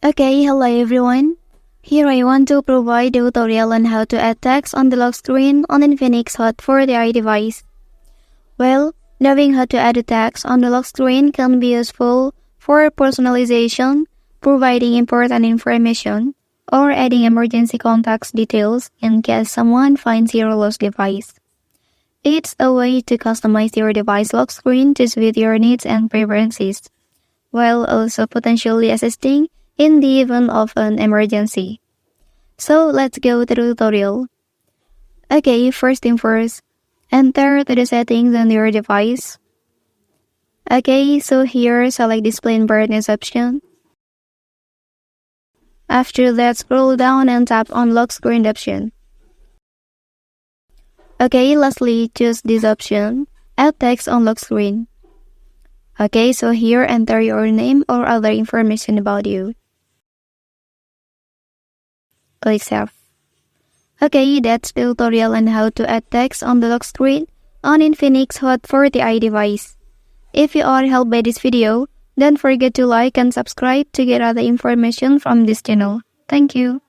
Okay, hello everyone. Here I want to provide a tutorial on how to add text on the lock screen on Infinix Hot 40i device. Well, knowing how to add a text on the lock screen can be useful for personalization, providing important information, or adding emergency contact details in case someone finds your lost device. It's a way to customize your device lock screen to suit your needs and preferences, while also potentially assisting in the event of an emergency. So let's go to the tutorial. Okay, first thing first, enter the settings on your device. Okay, so here select display and brightness option. After that, scroll down and tap on lock screen option. Okay, lastly, choose this option, add text on lock screen. Okay, so here enter your name or other information about you. Click Save. Okay, that's the tutorial on how to add text on the lock screen on Infinix Hot 40i device. If you are helped by this video, don't forget to like and subscribe to get other information from this channel. Thank you.